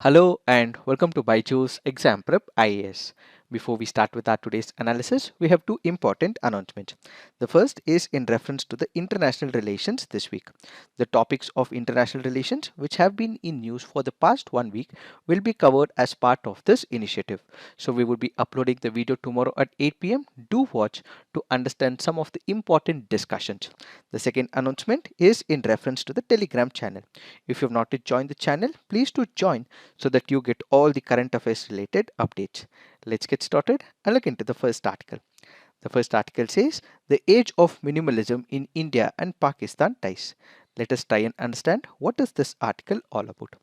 Hello and welcome to Byjus Exam Prep IAS. Before we start with our today's analysis, we have two important announcements. The first is in reference to the international relations this week. The topics of international relations, which have been in news for the past 1 week, will be covered as part of this initiative. So we will be uploading the video tomorrow at 8 p.m. Do watch to understand some of the important discussions. The second announcement is in reference to the Telegram channel. If you have not yet joined the channel, please do join so that you get all the current affairs related updates. Let's get started and look into the first article. The first article says the age of minimalism in India and Pakistan ties. Let us try and understand what is this article all about.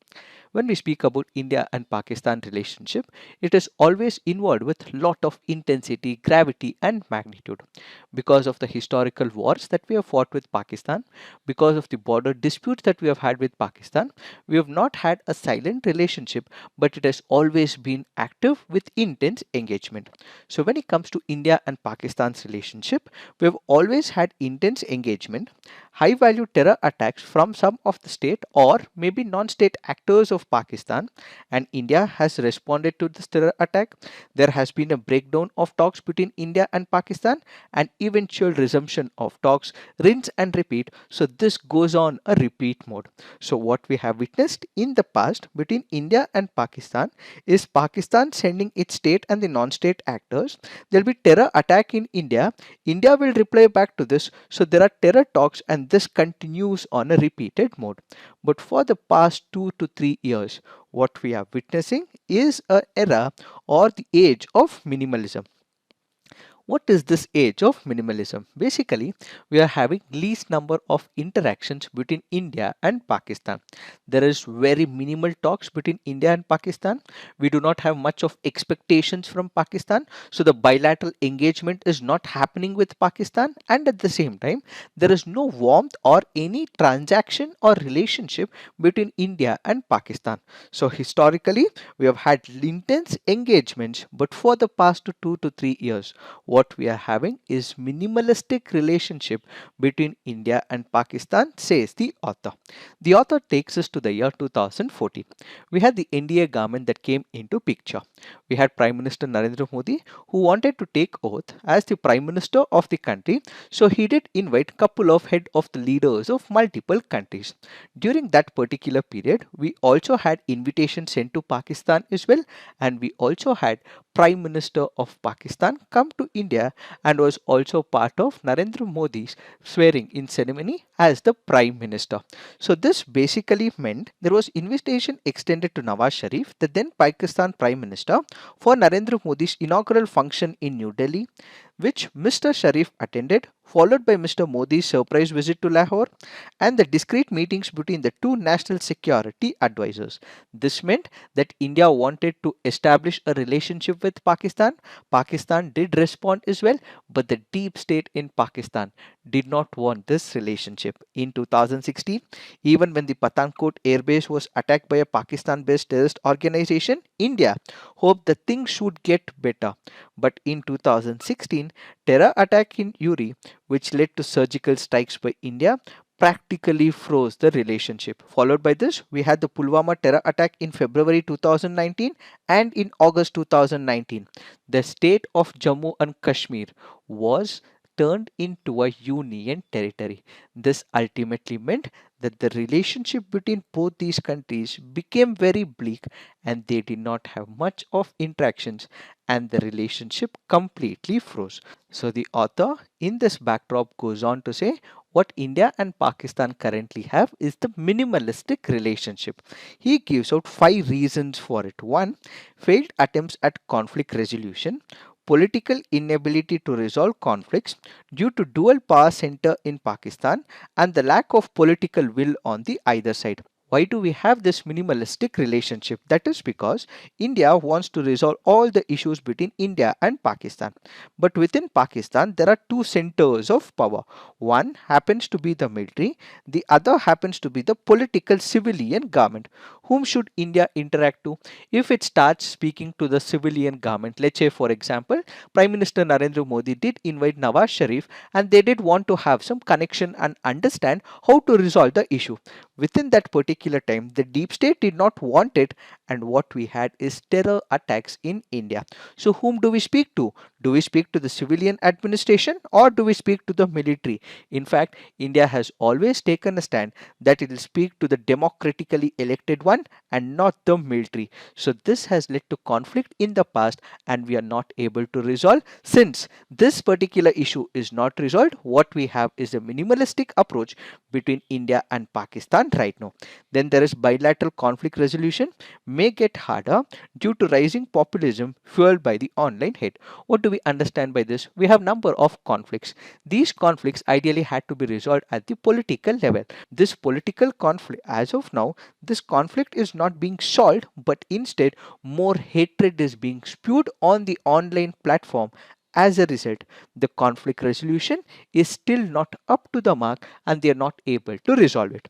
When we speak about India and Pakistan relationship, it is always involved with lot of intensity, gravity and magnitude. Because of the historical wars that we have fought with Pakistan, because of the border disputes that we have had with Pakistan, we have not had a silent relationship, but it has always been active with intense engagement. So when it comes to India and Pakistan's relationship, we have always had intense engagement, high value terror attacks from some of the state or maybe non-state actors of Pakistan, and India has responded to this terror attack. There has been a breakdown of talks between India and Pakistan and eventual resumption of talks, rinse and repeat. So this goes on a repeat mode. So what we have witnessed in the past between India and Pakistan is Pakistan sending its state and the non-state actors. There will be terror attack in India. India will reply back to this. So there are terror talks and this continues on a repeated mode. But for the past 2 to 3 years, what we are witnessing is an era or the age of minimalism. What is this age of minimalism? Basically, we are having least number of interactions between India and Pakistan. There is very minimal talks between India and Pakistan. We do not have much of expectations from Pakistan. So the bilateral engagement is not happening with Pakistan, and at the same time, there is no warmth or any transaction or relationship between India and Pakistan. So historically, we have had intense engagements, but for the past 2 to 3 years, what we are having is minimalistic relationship between India and Pakistan, says the author. The author takes us to the year 2014. We had the NDA government that came into picture. We had Prime Minister Narendra Modi who wanted to take oath as the Prime Minister of the country. So he did invite couple of head of the leaders of multiple countries. During that particular period, we also had invitations sent to Pakistan as well, and we also had Prime Minister of Pakistan come to India and was also part of Narendra Modi's swearing in ceremony as the Prime Minister. So this basically meant there was invitation extended to Nawaz Sharif, the then Pakistan Prime Minister, for Narendra Modi's inaugural function in New Delhi, which Mr. Sharif attended, followed by Mr. Modi's surprise visit to Lahore and the discreet meetings between the two national security advisors. This meant that India wanted to establish a relationship with Pakistan. Pakistan did respond as well, but the deep state in Pakistan did not want this relationship. In 2016, even when the Pathankot airbase was attacked by a Pakistan-based terrorist organization, India hoped that things should get better. But in 2016, terror attack in Uri, which led to surgical strikes by India, practically froze the relationship. Followed by this, we had the Pulwama terror attack in February 2019 and in August 2019. The state of Jammu and Kashmir was turned into a union territory. This ultimately meant that the relationship between both these countries became very bleak and they did not have much of interactions and the relationship completely froze. So the author in this backdrop goes on to say what India and Pakistan currently have is the minimalistic relationship. He gives out 5 reasons for it. One, failed attempts at conflict resolution, political inability to resolve conflicts due to dual power center in Pakistan and the lack of political will on the either side. Why do we have this minimalistic relationship? That is because India wants to resolve all the issues between India and Pakistan. But within Pakistan, there are two centers of power. One happens to be the military, the other happens to be the political civilian government. Whom should India interact to? If it starts speaking to the civilian government, let's say for example, Prime Minister Narendra Modi did invite Nawaz Sharif and they did want to have some connection and understand how to resolve the issue. within that particular time, the deep state did not want it, and what we had is terror attacks in India. So whom do we speak to? Do we speak to the civilian administration or do we speak to the military? In fact, India has always taken a stand that it will speak to the democratically elected one and not the military. So this has led to conflict in the past, and we are not able to resolve. Since this particular issue is not resolved, what we have is a minimalistic approach between India and Pakistan right now. Then there is bilateral conflict resolution may get harder due to rising populism fueled by the online hate. What do we understand by this? We have number of conflicts. These conflicts ideally had to be resolved at the political level. This political conflict, as of now, this conflict is not being solved, but instead more hatred is being spewed on the online platform. As a result, the conflict resolution is still not up to the mark and they are not able to resolve it.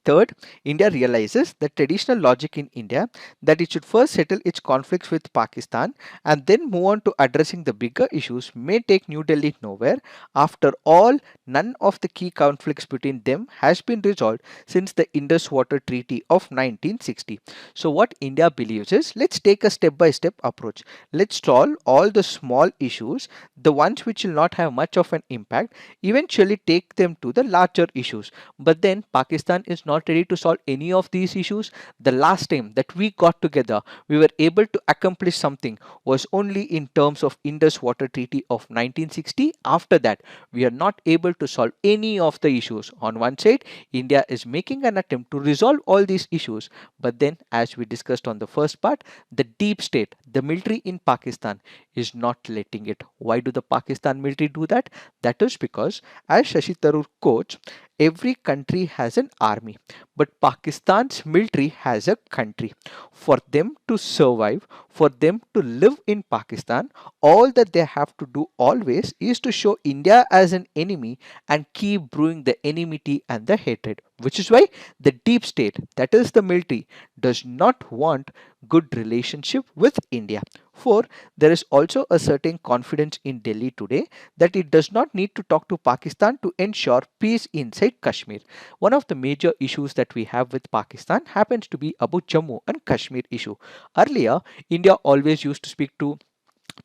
Third, India realizes the traditional logic in India that it should first settle its conflicts with Pakistan and then move on to addressing the bigger issues may take New Delhi nowhere. After all, none of the key conflicts between them has been resolved since the Indus Water Treaty of 1960. So what India believes is, let's take a step-by-step approach. Let's solve all the small issues, the ones which will not have much of an impact, eventually take them to the larger issues. But then Pakistan is not ready to solve any of these issues. The last time that we got together, we were able to accomplish something was only in terms of Indus Water Treaty of 1960. After that, we are not able to solve any of the issues. On one side, India is making an attempt to resolve all these issues, but then as we discussed on the first part, the deep state, the military in Pakistan is not letting it. Why do the Pakistan military do that? That is because, as Shashi Tharoor quotes, every country has an army, but Pakistan's military has a country. For them to survive, for them to live in Pakistan, all that they have to do always is to show India as an enemy and keep brewing the enmity and the hatred. Which is why the deep state, that is the military, does not want good relationship with India. For there is also a certain confidence in Delhi today that it does not need to talk to Pakistan to ensure peace inside Kashmir. One of the major issues that we have with Pakistan happens to be about Jammu and Kashmir issue. Earlier, India always used to speak to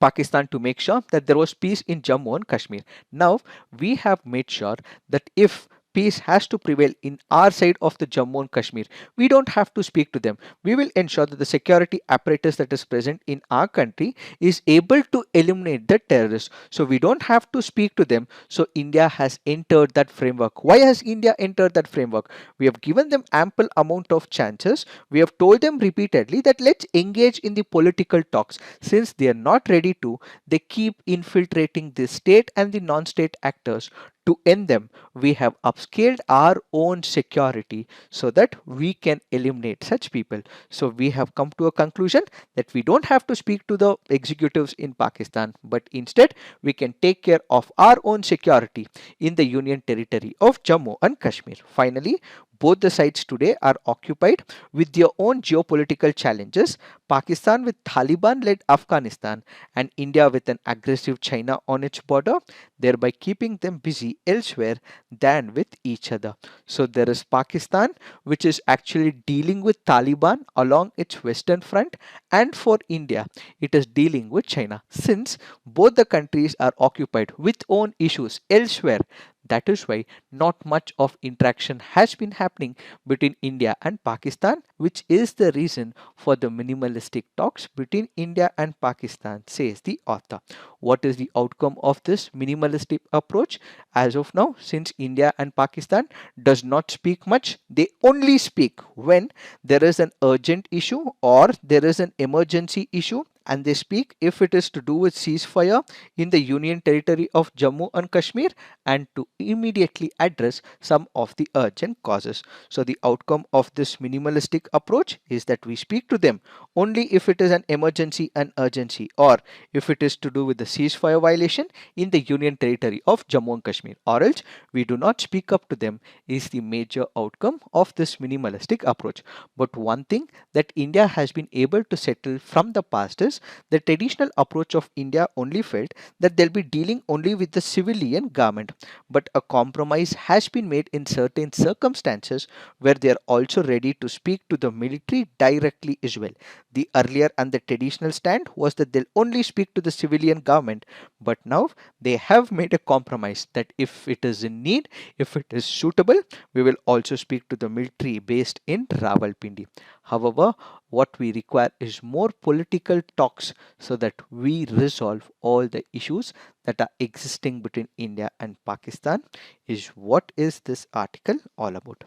Pakistan to make sure that there was peace in Jammu and Kashmir. Now we have made sure that if peace has to prevail in our side of the Jammu and Kashmir, we don't have to speak to them. We will ensure that the security apparatus that is present in our country is able to eliminate the terrorists. So we don't have to speak to them. So India has entered that framework. Why has India entered that framework? We have given them ample amount of chances. We have told them repeatedly that let's engage in the political talks. Since they are not ready to, they keep infiltrating the state and the non-state actors. To end them, we have upscaled our own security so that we can eliminate such people. So we have come to a conclusion that we don't have to speak to the executives in Pakistan, but instead we can take care of our own security in the Union Territory of Jammu and Kashmir. Finally, both the sides today are occupied with their own geopolitical challenges. Pakistan with Taliban led Afghanistan and India with an aggressive China on its border, thereby keeping them busy elsewhere than with each other. So there is Pakistan, which is actually dealing with Taliban along its western front, and for India, it is dealing with China. Since both the countries are occupied with own issues elsewhere, that is why not much of interaction has been happening between India and Pakistan, which is the reason for the minimalistic talks between India and Pakistan, says the author. What is the outcome of this minimalistic approach? As of now, since India and Pakistan does not speak much, they only speak when there is an urgent issue or there is an emergency issue, and they speak if it is to do with ceasefire in the Union Territory of Jammu and Kashmir and to immediately address some of the urgent causes. So the outcome of this minimalistic approach is that we speak to them only if it is an emergency and urgency, or if it is to do with the ceasefire violation in the Union Territory of Jammu and Kashmir, or else we do not speak up to them, is the major outcome of this minimalistic approach. But one thing that India has been able to settle from the past is is the traditional approach of India only felt that they'll be dealing only with the civilian government, but a compromise has been made in certain circumstances where they are also ready to speak to the military directly as well. The earlier and the traditional stand was that they'll only speak to the civilian government, but now they have made a compromise that if it is in need, if it is suitable, we will also speak to the military based in Rawalpindi. However, what we require is more political talks so that we resolve all the issues that are existing between India and Pakistan, is what is this article all about.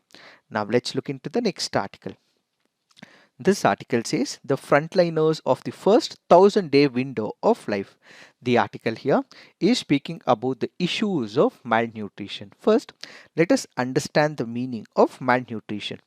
Now let's look into the next article. This article says the frontliners of the first 1000-day window of life. The article here is speaking about the issues of malnutrition. First, let us understand the meaning of malnutrition.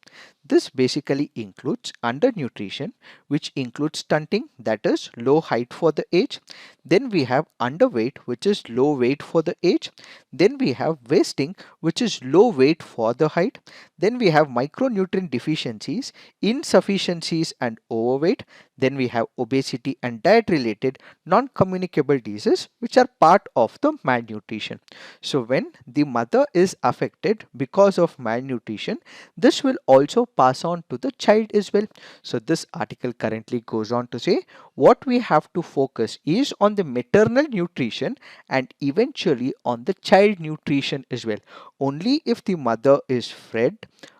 This basically includes undernutrition, which includes stunting, that is low height for the age. Then we have underweight, which is low weight for the age. Then we have wasting, which is low weight for the height. Then we have micronutrient deficiencies, insufficiencies and overweight. Then we have obesity and diet related non-communicable diseases, which are part of the malnutrition. So when the mother is affected because of malnutrition, this will also pass on to the child as well. So this article currently goes on to say what we have to focus is on the maternal nutrition and eventually on the child nutrition as well. Only if the mother is fed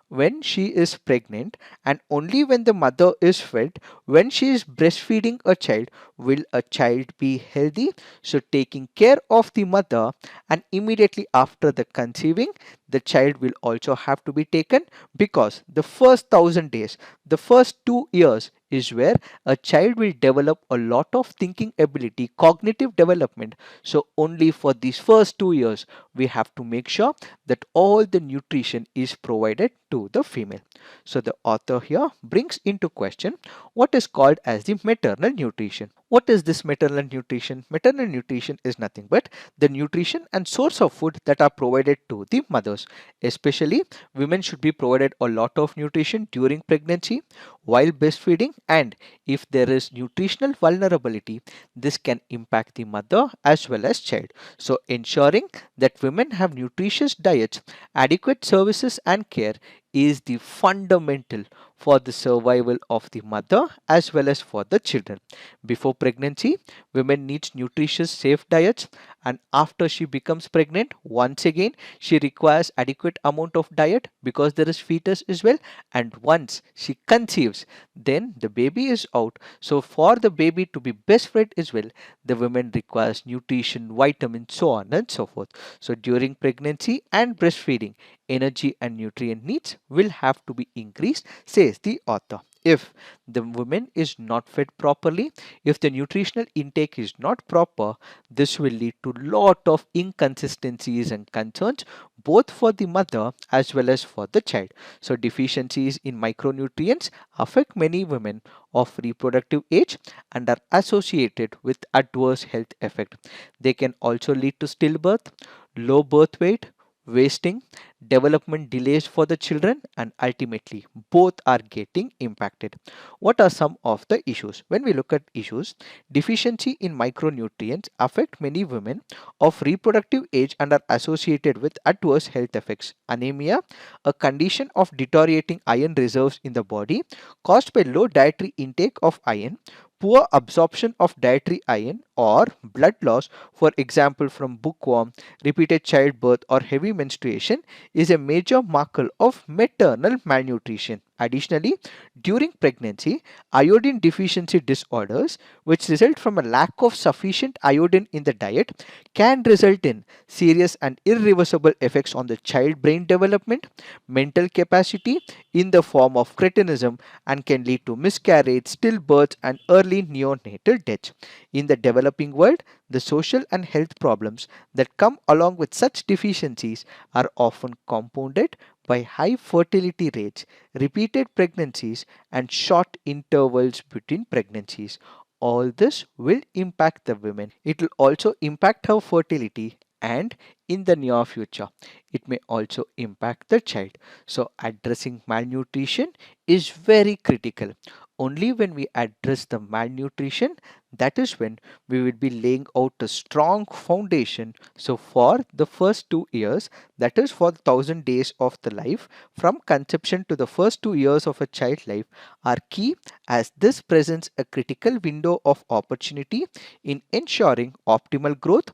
when she is pregnant, and only when the mother is fed when she is breastfeeding a child, will a child be healthy. So taking care of the mother and immediately after the conceiving, the child will also have to be taken, because the first 1000 days, the first 2 years is where a child will develop a lot of thinking ability, cognitive development. So only for these first 2 years we have to make sure that all the nutrition is provided to the female. So the author here brings into question what is called as the maternal nutrition. What is this maternal nutrition? Maternal nutrition is nothing but the nutrition and source of food that are provided to the mothers. Especially women should be provided a lot of nutrition during pregnancy, while breastfeeding, and if there is nutritional vulnerability, this can impact the mother as well as child. So ensuring that women have nutritious diets, adequate services and care is the fundamental for the survival of the mother as well as for the children. Before pregnancy, women needs nutritious safe diets, and after she becomes pregnant, once again she requires adequate amount of diet because there is fetus as well, and once she conceives, then the baby is out. So for the baby to be breastfed as well, the woman requires nutrition, vitamins, so on and so forth. So during pregnancy and breastfeeding, energy and nutrient needs will have to be increased, says the author. If the woman is not fed properly, if the nutritional intake is not proper, this will lead to lot of inconsistencies and concerns both for the mother as well as for the child. So deficiencies in micronutrients affect many women of reproductive age and are associated with adverse health effect. They can also lead to stillbirth, low birth weight, wasting, development delays for the children, and ultimately both are getting impacted. What are some of the issues? When we look at issues, deficiency in micronutrients affect many women of reproductive age and are associated with adverse health effects. Anemia, a condition of deteriorating iron reserves in the body caused by low dietary intake of iron, poor absorption of dietary iron, or blood loss, for example from bookworm, repeated childbirth, or heavy menstruation, is a major marker of maternal malnutrition. Additionally, during pregnancy, iodine deficiency disorders, which result from a lack of sufficient iodine in the diet, can result in serious and irreversible effects on the child brain development, mental capacity in the form of cretinism, and can lead to miscarriage, stillbirth, and early neonatal death. In the developing world, the social and health problems that come along with such deficiencies are often compounded by high fertility rates, repeated pregnancies, and short intervals between pregnancies. All this will impact the women. It will also impact her fertility and in the near future. It may also impact the child. So addressing malnutrition is very critical. Only when we address the malnutrition, that is when we will be laying out a strong foundation. So for the first 2 years, that is for the 1,000 days of the life, from conception to the first 2 years of a child life are key, as this presents a critical window of opportunity in ensuring optimal growth,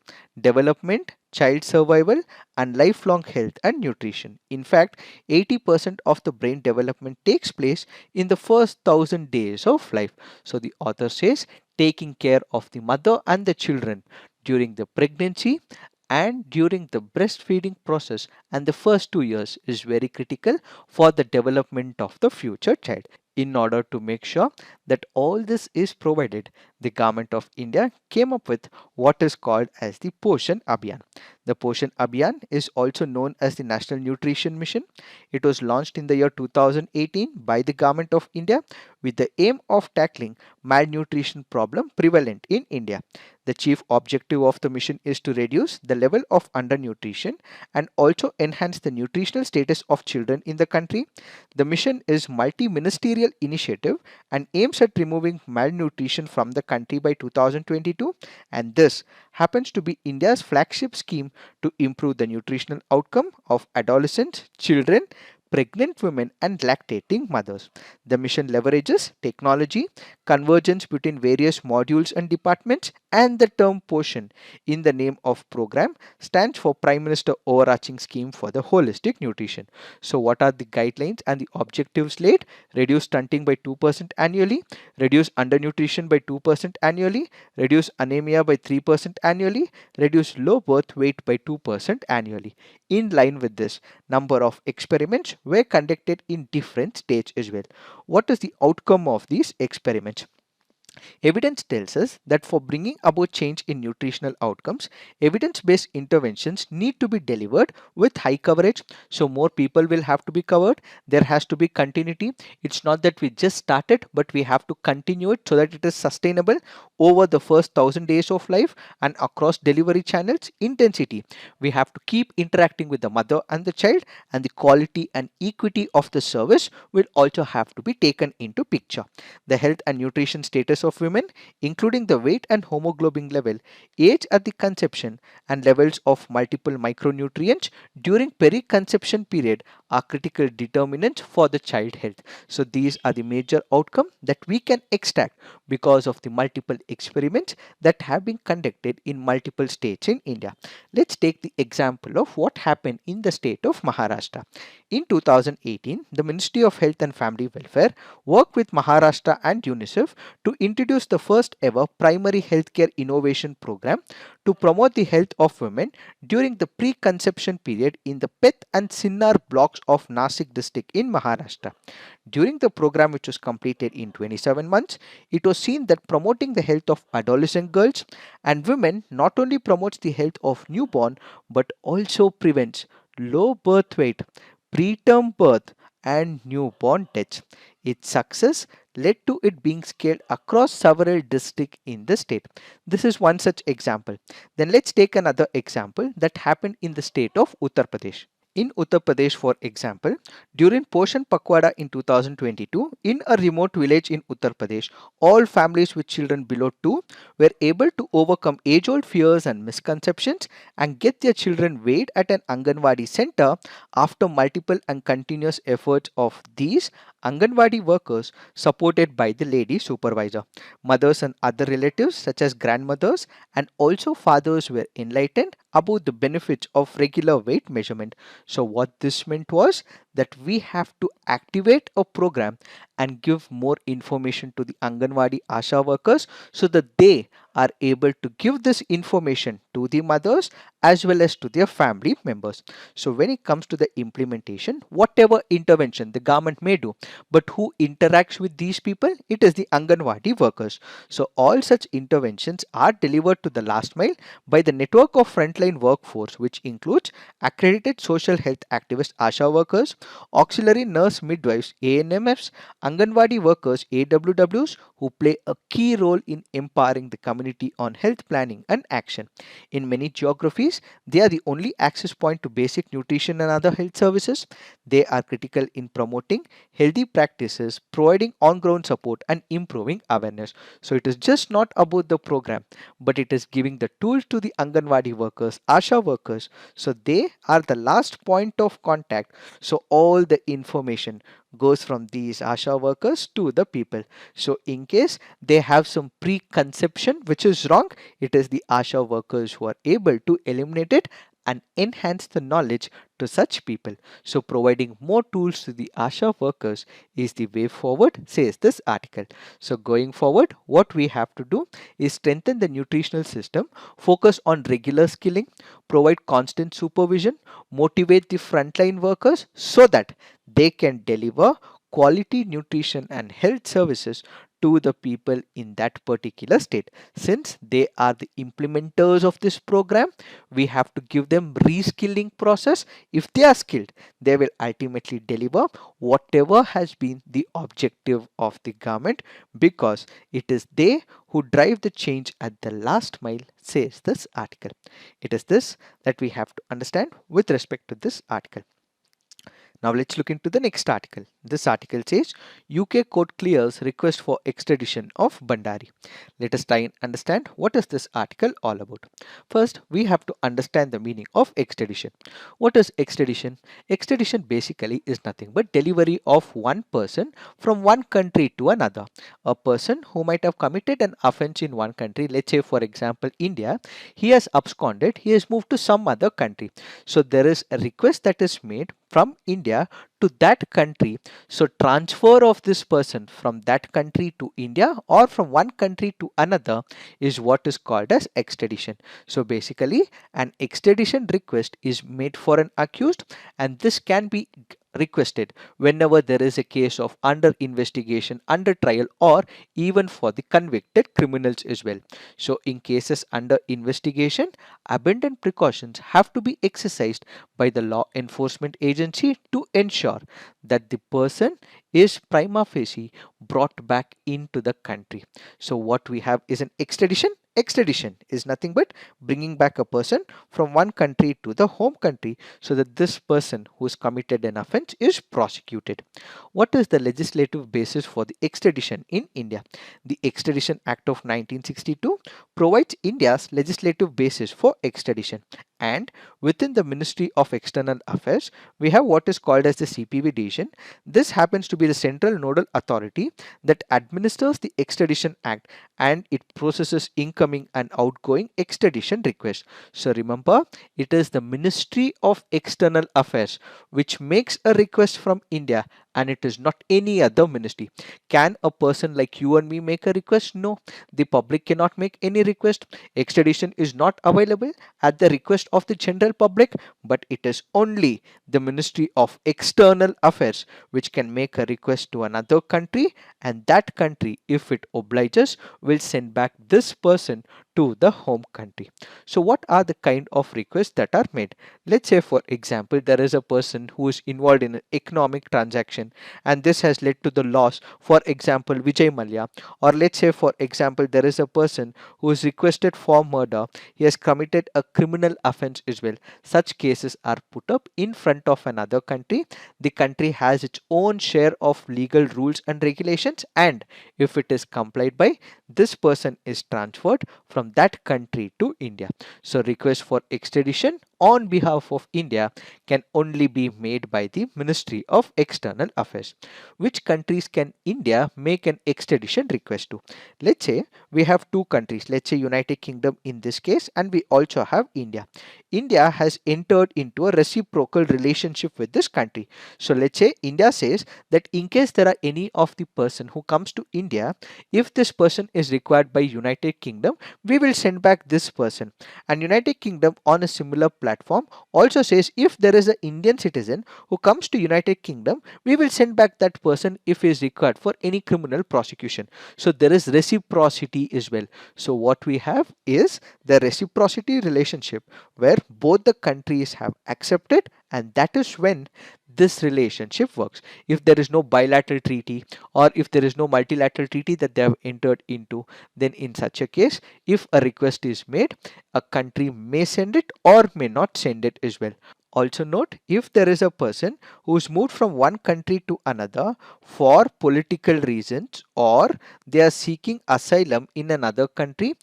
development, child survival, and lifelong health and nutrition. In fact, 80% of the brain development takes place in the first 1,000 days of life. So the author says taking care of the mother and the children during the pregnancy and during the breastfeeding process and the first 2 years is very critical for the development of the future child. In order to make sure that all this is provided, the government of India came up with what is called as the Poshan Abhiyan. The Poshan Abhiyan is also known as the National Nutrition Mission. It was launched in the year 2018 by the government of India with the aim of tackling malnutrition problem prevalent in India. The chief objective of the mission is to reduce the level of undernutrition and also enhance the nutritional status of children in the country. The mission is multi-ministerial initiative and aims at removing malnutrition from the country by 2022, and this happens to be India's flagship scheme to improve the nutritional outcome of adolescents, children, pregnant women and lactating mothers. The mission leverages technology, convergence between various modules and departments, and the term portion in the name of program stands for Prime Minister overarching scheme for the holistic nutrition. So what are the guidelines and the objectives laid? Reduce stunting by 2% annually, reduce undernutrition by 2% annually, reduce anemia by 3% annually, reduce low birth weight by 2% annually. In line with this, number of experiments were conducted in different states as well. What is the outcome of these experiments? Evidence tells us that for bringing about change in nutritional outcomes, evidence-based interventions need to be delivered with high coverage. So more people will have to be covered. There has to be continuity. It's not that we just started, but we have to continue it so that it is sustainable over the first 1,000 days of life and across delivery channels. Intensity. We have to keep interacting with the mother and the child, and the quality and equity of the service will also have to be taken into picture. The health and nutrition status of women, including the weight and hemoglobin level, age at the conception, and levels of multiple micronutrients during peri-conception period are critical determinants for the child health. So these are the major outcomes that we can extract because of the multiple experiments that have been conducted in multiple states in India. Let's take the example of what happened in the state of Maharashtra. In 2018, the Ministry of Health and Family Welfare worked with Maharashtra and UNICEF to introduce the first ever primary healthcare innovation program to promote the health of women during the pre-conception period in the Peth and Sinnar blocks of Nasik district in Maharashtra. During the program, which was completed in 27 months, it was seen that promoting the health of adolescent girls and women not only promotes the health of newborn but also prevents low birth weight, preterm birth and newborn deaths. Its success led to it being scaled across several districts in the state. This is one such example. Then let's take another example that happened in the state of Uttar Pradesh. In Uttar Pradesh, for example, during Poshan Pakwada in 2022, in a remote village in Uttar Pradesh, all families with children below 2 were able to overcome age-old fears and misconceptions and get their children weighed at an Anganwadi center after multiple and continuous efforts of these Anganwadi workers supported by the lady supervisor. Mothers and other relatives such as grandmothers and also fathers were enlightened about the benefits of regular weight measurement. So what this meant was that we have to activate a program and give more information to the Anganwadi Asha workers so that they are able to give this information to the mothers as well as to their family members. So when it comes to the implementation, whatever intervention the government may do, but who interacts with these people? It is the Anganwadi workers. So all such interventions are delivered to the last mile by the network of frontline workforce, which includes accredited social health activist Asha workers, auxiliary nurse midwives, ANMFs, Anganwadi workers, AWWs, who play a key role in empowering the community on health planning and action. In many geographies, they are the only access point to basic nutrition and other health services. They are critical in promoting healthy practices, providing on ground support, and improving awareness. So, it is just not about the program, but it is giving the tools to the Anganwadi workers, ASHA workers. So, they are the last point of contact. So, all the information goes from these ASHA workers to the people. So, in case they have some preconception which is wrong, it is the ASHA workers who are able to eliminate it and enhance the knowledge to such people. So, providing more tools to the ASHA workers is the way forward, says this article. So, going forward, what we have to do is strengthen the nutritional system, focus on regular skilling, provide constant supervision, motivate the frontline workers so that they can deliver quality nutrition and health services to the people in that particular state. Since they are the implementers of this program, we have to give them reskilling process. If they are skilled, they will ultimately deliver whatever has been the objective of the government, because it is they who drive the change at the last mile, says this article. It is this that we have to understand with respect to this article. Now let's look into the next article. This article says UK court clears request for extradition of Bhandari. Let us try and understand what is this article all about. First, we have to understand the meaning of extradition. What is extradition? Extradition basically is nothing but delivery of one person from one country to another. A person who might have committed an offense in one country, let's say for example India, he has absconded, he has moved to some other country. So there is a request that is made from India to that country. So transfer of this person from that country to India or from one country to another is what is called as extradition. So basically an extradition request is made for an accused, and this can be requested whenever there is a case of under investigation, under trial, or even for the convicted criminals as well. So in cases under investigation, abundant precautions have to be exercised by the law enforcement agency to ensure that the person is prima facie brought back into the country. So what we have is an extradition. Extradition is nothing but bringing back a person from one country to the home country so that this person who's committed an offense is prosecuted. What is the legislative basis for the extradition in India? The Extradition Act of 1962 provides India's legislative basis for extradition, and within the Ministry of External Affairs we have what is called as the CPV division. This happens to be the central nodal authority that administers the Extradition Act, and it processes incoming and outgoing extradition requests. So remember, it is the Ministry of External Affairs which makes a request from India, and it is not any other ministry. Can a person like you and me make a request? No, the public cannot make any request. Extradition is not available at the request of the general public, but it is only the Ministry of External Affairs which can make a request to another country, and that country, if it obliges, will send back this person to the home country. So what are the kind of requests that are made? Let's say for example there is a person who is involved in an economic transaction, and this has led to the loss, for example Vijay Mallya. Or let's say for example there is a person who is requested for murder, he has committed a criminal offense as well. Such cases are put up in front of another country. The country has its own share of legal rules and regulations, and if it is complied by, this person is transferred from that country to India. So request for extradition on behalf of India can only be made by the Ministry of External Affairs. Which countries can India make an extradition request to? Let's say we have two countries, let's say United Kingdom in this case, and we also have India. India has entered into a reciprocal relationship with this country. So let's say India says that in case there are any of the person who comes to India, if this person is required by United Kingdom, we will send back this person. And United Kingdom on a similar platform also says if there is an Indian citizen who comes to United Kingdom, we will send back that person if he is required for any criminal prosecution. So there is reciprocity as well. So what we have is the reciprocity relationship where both the countries have accepted, and that is when this relationship works. If there is no bilateral treaty or if there is no multilateral treaty that they have entered into, then in such a case, if a request is made, a country may send it or may not send it as well. Also note, if there is a person who's moved from one country to another for political reasons or they are seeking asylum in another country,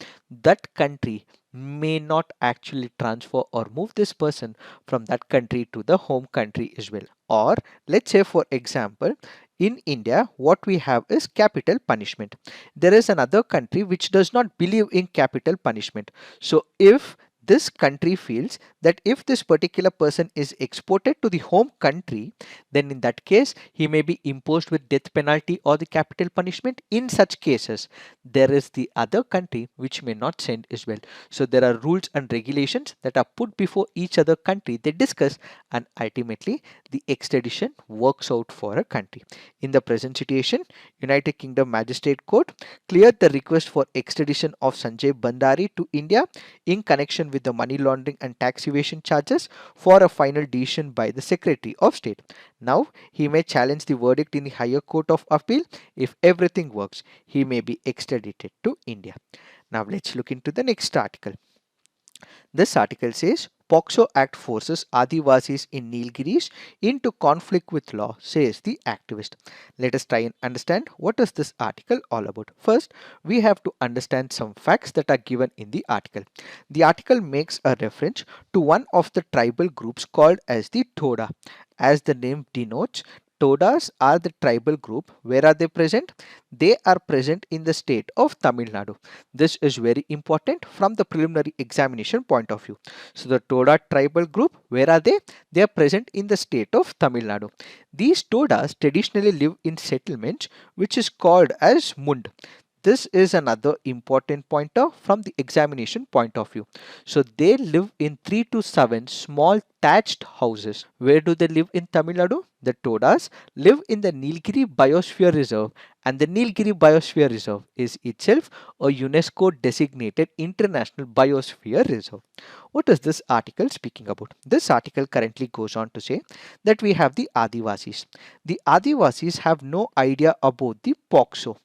that country may not actually transfer or move this person from that country to the home country as well. Or let's say, for example, in India, what we have is capital punishment. There is another country which does not believe in capital punishment. So if this country feels that if this particular person is exported to the home country, then in that case he may be imposed with death penalty or the capital punishment. In such cases, there is the other country which may not send as well. So there are rules and regulations that are put before each other country. They discuss, and ultimately the extradition works out for a country. In the present situation, United Kingdom Magistrate Court cleared the request for extradition of Sanjay Bhandari to India in connection with the money laundering and tax evasion charges for a final decision by the Secretary of State. Now, he may challenge the verdict in the higher court of appeal. If everything works, he may be extradited to India. Now, let's look into the next article. This article says POCSO Act forces Adivasis in Nilgiris into conflict with law, says the activist. Let us try and understand what is this article all about. First, we have to understand some facts that are given in the article. The article makes a reference to one of the tribal groups called as the Toda. As the name denotes, Todas are the tribal group. Where are they present? They are present in the state of Tamil Nadu. This is very important from the preliminary examination point of view. So the Toda tribal group, where are they? They are present in the state of Tamil Nadu. These Todas traditionally live in settlements which is called as Mund. This is another important pointer from the examination point of view. So they live in 3 to 7 small thatched houses. Where do they live in Tamil Nadu? The Todas live in the Nilgiri Biosphere Reserve, and the Nilgiri Biosphere Reserve is itself a UNESCO designated international biosphere reserve. What is this article speaking about? This article currently goes on to say that we have the Adivasis. The Adivasis have no idea about the POCSO.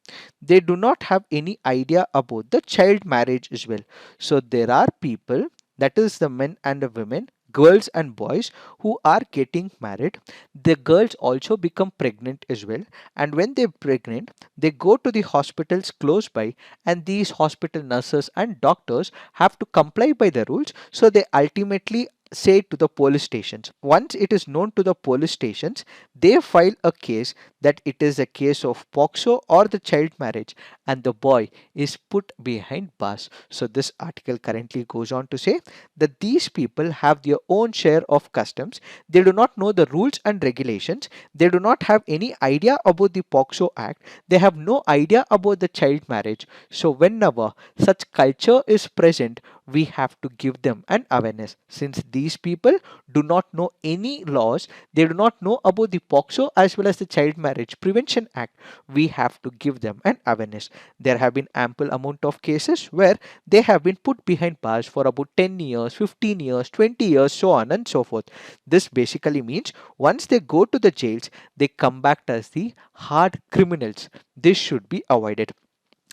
They do not have any idea about the child marriage as well. So there are people, that is the men and the women, girls and boys, who are getting married. The girls also become pregnant as well, and when they're pregnant, they go to the hospitals close by, and these hospital nurses and doctors have to comply by the rules. So they ultimately say to the police stations. Once it is known to the police stations, they file a case that it is a case of POCSO or the child marriage, and the boy is put behind bars. So this article currently goes on to say that these people have their own share of customs. They do not know the rules and regulations. They do not have any idea about the POCSO Act. They have no idea about the child marriage. So whenever such culture is present, we have to give them an awareness. Since these people do not know any laws, they do not know about the POCSO as well as the Child Marriage Prevention Act, we have to give them an awareness. There have been ample amount of cases where they have been put behind bars for about 10 years, 15 years, 20 years, so on and so forth. This basically means once they go to the jails, they come back as the hard criminals. This should be avoided.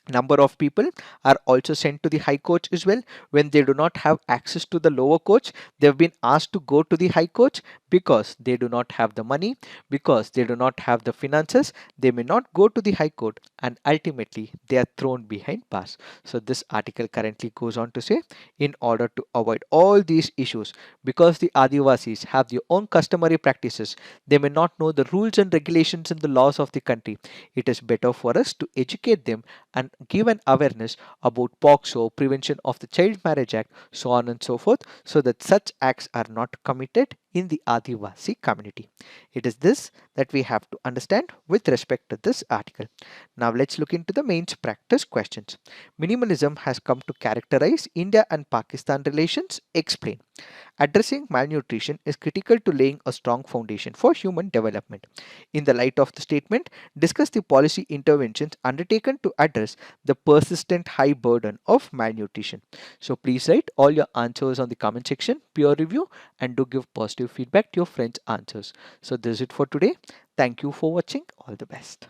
Number of people are also sent to the high courts as well. When they do not have access to the lower courts, they have been asked to go to the high courts because they do not have the money, because they do not have the finances. They may not go to the high court, and ultimately they are thrown behind bars. So this article currently goes on to say, in order to avoid all these issues, because the Adivasis have their own customary practices, they may not know the rules and regulations and the laws of the country. It is better for us to educate them and give an awareness about POCSO, Prevention of the Child Marriage Act, so on and so forth, so that such acts are not committed in the Adivasi community. It is this that we have to understand with respect to this article. Now let's look into the mains practice questions. Minimalism has come to characterize India and Pakistan relations. Explain. Addressing malnutrition is critical to laying a strong foundation for human development. In the light of the statement, discuss the policy interventions undertaken to address the persistent high burden of malnutrition. So please write all your answers on the comment section, peer review, and do give positive give feedback to your friends' answers. So this is it for today. Thank you for watching. All the best.